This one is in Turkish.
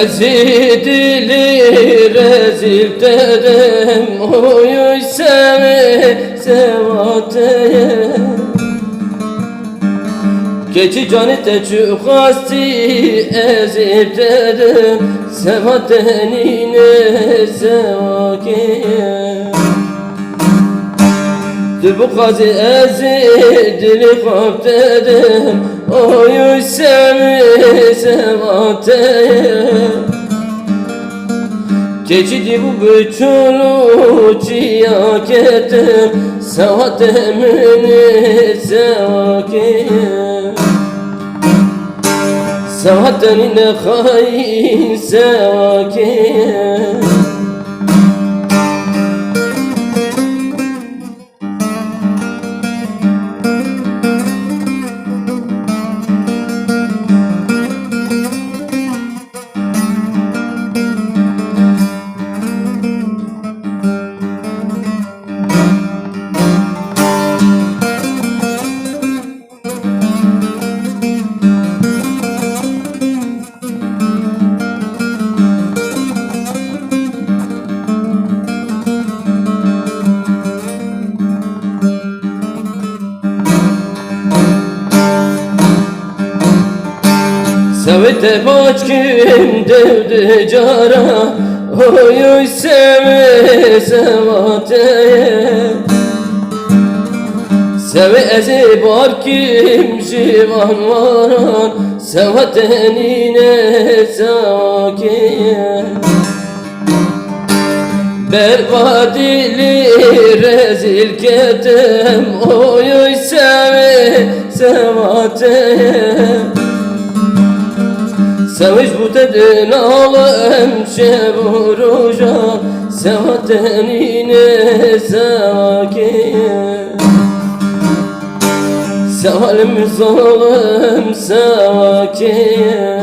Ezidilir rezil dedim, oy seve sevateye. Keçi canı teçü kasti ezip dedim, sevatenine sevakeye. Bu kazi ezidili kap dedim, oy seve sevateye. Keçidi bu bütünü ciyak ettim, sevatemini sevakeye. Sevatenine hain sevakeye. Sevete başkim devdi cara, oy seve sevateye. Seve ezi barkim şivan varan, sevatenine sevakeye. Berbadili rezil ketem, oy seve sevateye. Seviş bu dedin alem şevuruca, sevatenine sevakeye. Sevalim zalim sevakeye.